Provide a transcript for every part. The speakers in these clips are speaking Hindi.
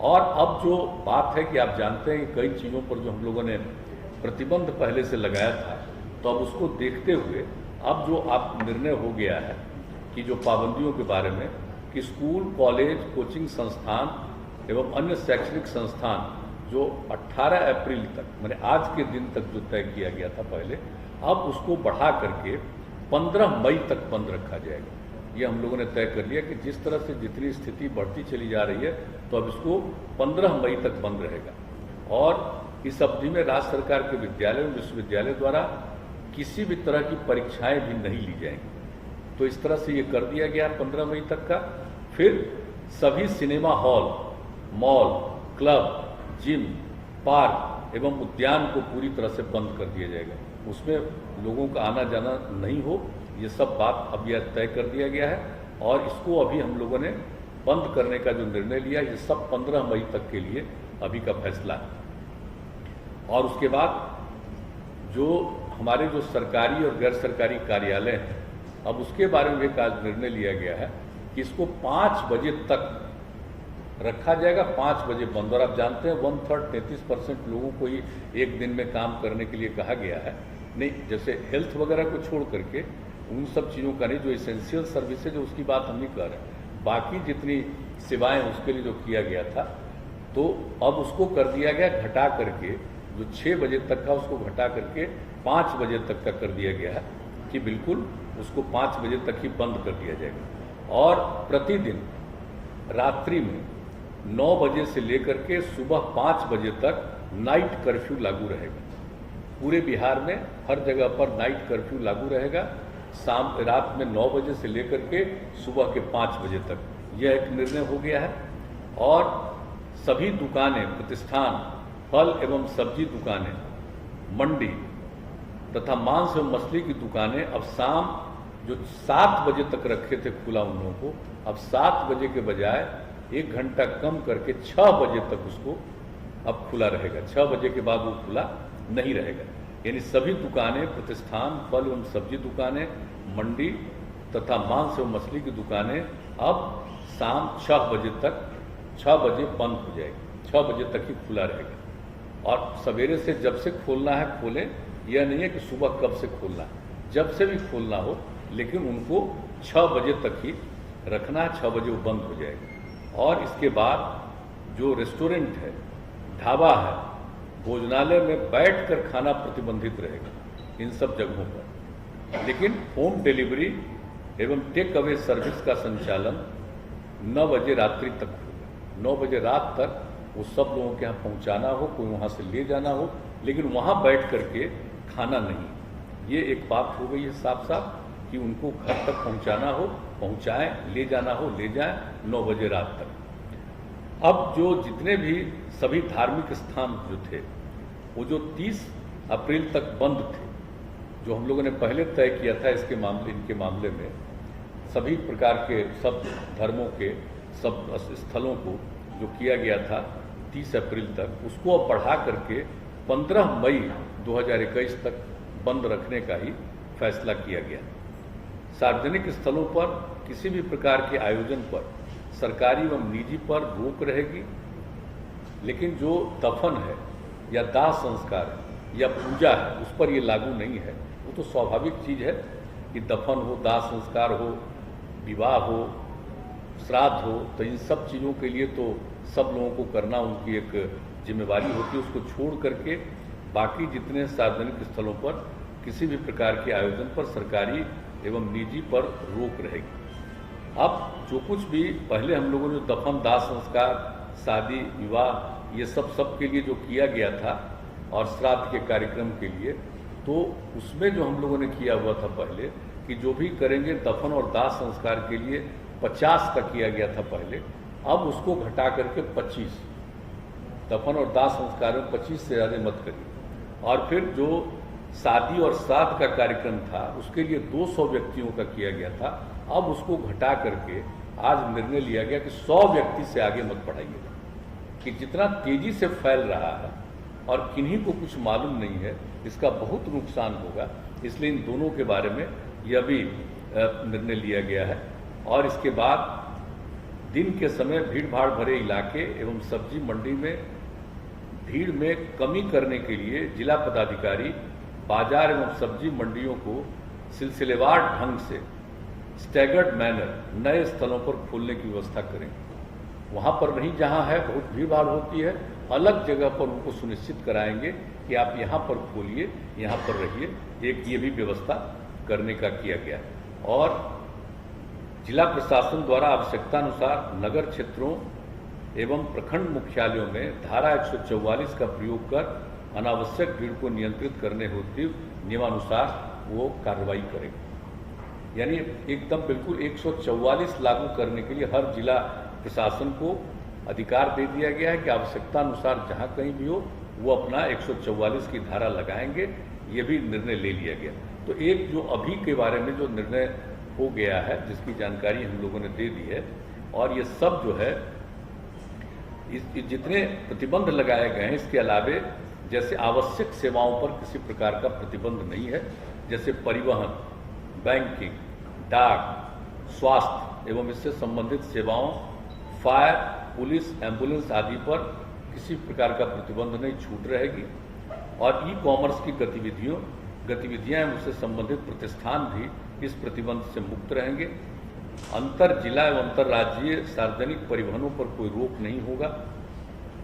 और अब जो बात है कि आप जानते हैं कि कई चीज़ों पर जो हम लोगों ने प्रतिबंध पहले से लगाया था, तो अब उसको देखते हुए अब जो आप निर्णय हो गया है कि जो पाबंदियों के बारे में कि स्कूल, कॉलेज, कोचिंग संस्थान एवं अन्य शैक्षणिक संस्थान जो 18 अप्रैल तक माने आज के दिन तक जो तय किया गया था पहले, अब उसको बढ़ा करके 15 मई तक बंद रखा जाएगा। ये हम लोगों ने तय कर लिया कि जिस तरह से जितनी स्थिति बढ़ती चली जा रही है, तो अब इसको 15 मई तक बंद रहेगा। और इस अवधि में राज्य सरकार के विद्यालय और विश्वविद्यालय द्वारा किसी भी तरह की परीक्षाएं भी नहीं ली जाएंगी। तो इस तरह से ये कर दिया गया 15 मई तक का। फिर सभी cinema hall, mall, club, gym, park एवं उद्यान को पूरी तरह से बंद कर दिया जाएगा। उसमें लोगों का आना जाना नहीं हो, ये सब बात अब यह तय कर दिया गया है। और इसको अभी हम लोगों ने बंद करने का जो निर्णय लिया, ये सब 15 मई तक के लिए अभी का फैसला है। और उसके बाद जो हमारे जो सरकारी और गैर सरकारी कार्यालय हैं, अब उसके बारे में एक आज निर्णय लिया गया है कि इसको 5 बजे तक रखा जाएगा, 5 बजे बंद। और आप जानते हैं 1/3 33% लोगों को ही एक दिन में काम करने के लिए कहा गया है। नहीं, जैसे हेल्थ वगैरह को छोड़ करके उन सब चीज़ों का नहीं, जो इसेंशियल सर्विसेज है उसकी बात हम नहीं कर रहे। बाकी जितनी सेवाएं उसके लिए जो किया गया था, तो अब उसको कर दिया गया घटा करके, जो 6 बजे तक का उसको घटा करके 5 बजे तक का कर दिया गया है कि बिल्कुल उसको 5 बजे तक ही बंद कर दिया जाएगा। और प्रतिदिन रात्रि में 9 बजे से लेकर के सुबह 5 बजे तक नाइट कर्फ्यू लागू रहेगा। पूरे बिहार में हर जगह पर नाइट कर्फ्यू लागू रहेगा, रात में 9 बजे से लेकर के सुबह के 5 बजे तक। यह एक निर्णय हो गया है। और सभी दुकानें, प्रतिष्ठान, फल एवं सब्जी दुकानें, मंडी तथा मांस एवं मछली की दुकानें अब शाम जो 7 बजे तक रखे थे खुला उन लोगों को, अब 7 बजे के बजाय 1 घंटा कम करके 6 बजे तक उसको अब खुला रहेगा। 6 बजे के बाद वो खुला नहीं रहेगा। यानी सभी दुकानें, प्रतिष्ठान, फल एवं सब्जी दुकानें, मंडी तथा मांस एवं मछली की दुकानें अब शाम 6 बजे तक, 6 बजे बंद हो जाएगी, 6 बजे तक ही खुला रहेगा। और सवेरे से जब से खोलना है खोलें, यह नहीं है कि सुबह कब से खोलना है, जब से भी खोलना हो, लेकिन उनको 6 बजे तक ही रखना है, 6 बजे वो बंद हो जाएगा। और इसके बाद जो रेस्टोरेंट है, ढाबा है, भोजनालय में बैठकर खाना प्रतिबंधित रहेगा इन सब जगहों पर। लेकिन होम डिलीवरी एवं टेक अवे सर्विस का संचालन 9 बजे रात्रि तक होगा। 9 बजे रात तक वो सब लोगों के यहाँ पहुँचाना हो, कोई वहाँ से ले जाना हो, लेकिन वहाँ बैठ करके खाना नहीं। ये एक बात हो गई है साफ साफ कि उनको घर तक पहुँचाना हो पहुँचाएं, ले जाना हो ले जाएं 9 बजे रात तक। अब जो जितने भी सभी धार्मिक स्थान जो थे, वो जो 30 अप्रैल तक बंद थे, जो हम लोगों ने पहले तय किया था इनके मामले में, सभी प्रकार के सब धर्मों के सब स्थलों को जो किया गया था 30 अप्रैल तक, उसको अब बढ़ा करके 15 मई 2021 तक बंद रखने का ही फैसला किया गया। सार्वजनिक स्थलों पर किसी भी प्रकार के आयोजन पर सरकारी एवं निजी पर रोक रहेगी, लेकिन जो दफन है या दाह संस्कार है या पूजा है, उस पर ये लागू नहीं है। वो तो स्वाभाविक चीज़ है कि दफन हो, दाह संस्कार हो, विवाह हो, श्राद्ध हो, तो इन सब चीज़ों के लिए तो सब लोगों को करना उनकी एक जिम्मेवारी होती है। उसको छोड़ करके बाकी जितने सार्वजनिक स्थलों पर किसी भी प्रकार के आयोजन पर सरकारी एवं निजी पर रोक रहेगी। अब जो कुछ भी पहले हम लोगों ने दफन, दाह संस्कार, शादी, विवाह, ये सब के लिए जो किया गया था और श्राद्ध के कार्यक्रम के लिए, तो उसमें जो हम लोगों ने किया हुआ था पहले कि जो भी करेंगे दफन और दाह संस्कार के लिए 50 का किया गया था पहले, अब उसको घटा करके 25, दफन और दाह संस्कार में 25 से ज़्यादा मत करिए। और फिर जो शादी और श्राद्ध का कार्यक्रम था उसके लिए 200 व्यक्तियों का किया गया था, अब उसको घटा करके आज निर्णय लिया गया कि 100 व्यक्ति से आगे मत बढ़ाइएगा। कि जितना तेजी से फैल रहा है और किन्हीं को कुछ मालूम नहीं है, इसका बहुत नुकसान होगा। इसलिए इन दोनों के बारे में यह भी निर्णय लिया गया है। और इसके बाद दिन के समय भीड़ भाड़ भरे इलाके एवं सब्जी मंडी में भीड़ में कमी करने के लिए जिला पदाधिकारी बाजार एवं सब्जी मंडियों को सिलसिलेवार ढंग से स्टैगर्ड मैनर नए स्थलों पर खोलने की व्यवस्था करें। वहाँ पर नहीं जहाँ है बहुत भीड़ भाड़ होती है, अलग जगह पर उनको सुनिश्चित कराएंगे कि आप यहाँ पर खोलिए, यहाँ पर रहिए। एक ये भी व्यवस्था करने का किया गया है। और जिला प्रशासन द्वारा आवश्यकतानुसार नगर क्षेत्रों एवं प्रखंड मुख्यालयों में धारा 144 का प्रयोग कर अनावश्यक भीड़ को नियंत्रित करने हेतु नियमानुसार वो कार्रवाई करेंगे। यानी एकदम बिल्कुल 144 लागू करने के लिए हर जिला प्रशासन को अधिकार दे दिया गया है कि आवश्यकतानुसार जहाँ कहीं भी हो वो अपना 144 की धारा लगाएंगे। ये भी निर्णय ले लिया गया। तो एक जो अभी के बारे में जो निर्णय हो गया है जिसकी जानकारी हम लोगों ने दे दी है, और ये सब जो है जितने प्रतिबंध लगाए गए हैं इसके अलावे जैसे आवश्यक सेवाओं पर किसी प्रकार का प्रतिबंध नहीं है, जैसे परिवहन, बैंकिंग, डाक, स्वास्थ्य एवं इससे संबंधित सेवाओं, फायर, पुलिस, एम्बुलेंस आदि पर किसी प्रकार का प्रतिबंध नहीं, छूट रहेगी। और ई कॉमर्स की गतिविधियां एवं उससे संबंधित प्रतिष्ठान भी इस प्रतिबंध से मुक्त रहेंगे। अंतर जिला एवं अंतर्राज्यीय सार्वजनिक परिवहनों पर कोई रोक नहीं होगा,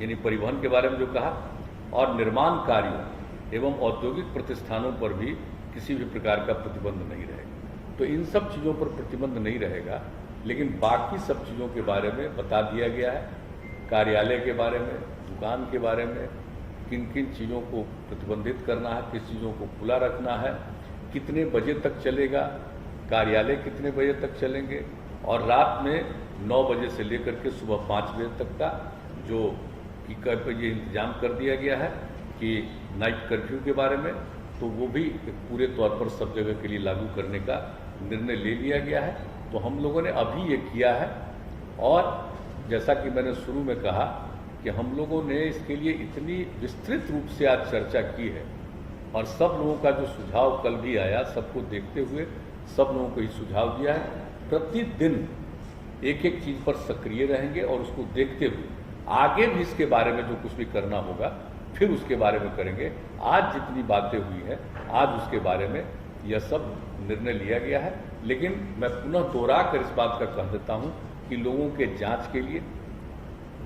यानी परिवहन के बारे में जो कहा, और निर्माण कार्यों एवं औद्योगिक प्रतिष्ठानों पर भी किसी भी प्रकार का प्रतिबंध नहीं रहेगा। तो इन सब चीज़ों पर प्रतिबंध नहीं रहेगा, लेकिन बाकी सब चीज़ों के बारे में बता दिया गया है। कार्यालय के बारे में, दुकान के बारे में, किन किन चीज़ों को प्रतिबंधित करना है, किस चीज़ों को खुला रखना है, कितने बजे तक चलेगा, कार्यालय कितने बजे तक चलेंगे, और रात में 9 बजे से लेकर के सुबह 5 बजे तक का जो कि ये इंतजाम कर दिया गया है कि नाइट कर्फ्यू के बारे में, तो वो भी पूरे तौर पर सब जगह के लिए लागू करने का निर्णय ले लिया गया है। तो हम लोगों ने अभी ये किया है, और जैसा कि मैंने शुरू में कहा कि हम लोगों ने इसके लिए इतनी विस्तृत रूप से आज चर्चा की है, और सब लोगों का जो सुझाव कल भी आया, सबको देखते हुए सब लोगों को ये सुझाव दिया है। प्रतिदिन एक एक चीज़ पर सक्रिय रहेंगे और उसको देखते हुए आगे भी इसके बारे में जो कुछ भी करना होगा फिर उसके बारे में करेंगे। आज जितनी बातें हुई हैं आज उसके बारे में यह सब निर्णय लिया गया है। लेकिन मैं पुनः दोहरा कर इस बात का कह देता हूँ कि लोगों के जांच के लिए,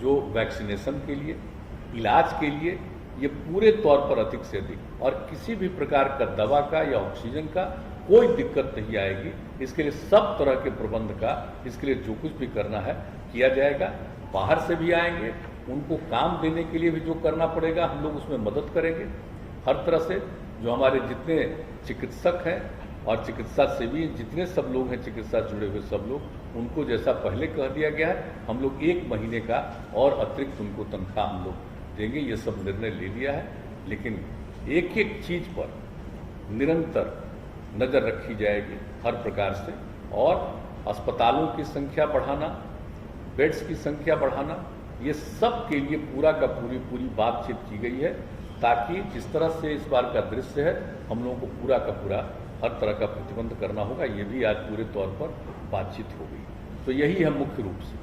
जो वैक्सीनेशन के लिए, इलाज के लिए ये पूरे तौर पर अधिक से अधिक, और किसी भी प्रकार का दवा का या ऑक्सीजन का कोई दिक्कत नहीं आएगी। इसके लिए सब तरह के प्रबंध का, इसके लिए जो कुछ भी करना है किया जाएगा। बाहर से भी आएंगे, उनको काम देने के लिए भी जो करना पड़ेगा हम लोग उसमें मदद करेंगे हर तरह से। जो हमारे जितने चिकित्सक हैं और चिकित्सा सेवी जितने सब लोग हैं, चिकित्सा जुड़े हुए सब लोग, उनको जैसा पहले कह दिया गया है, हम लोग 1 महीने का और अतिरिक्त उनको तनख्वाह हम लोग देंगे। ये सब निर्णय ले लिया है। लेकिन एक एक चीज़ पर निरंतर नज़र रखी जाएगी हर प्रकार से, और अस्पतालों की संख्या बढ़ाना, बेड्स की संख्या बढ़ाना, ये सब के लिए पूरा का पूरी बातचीत की गई है, ताकि जिस तरह से इस बार का दृश्य है हम लोगों को पूरा का पूरा हर तरह का प्रतिबंध करना होगा। ये भी आज पूरे तौर पर बातचीत हो गई। तो यही है मुख्य रूप से।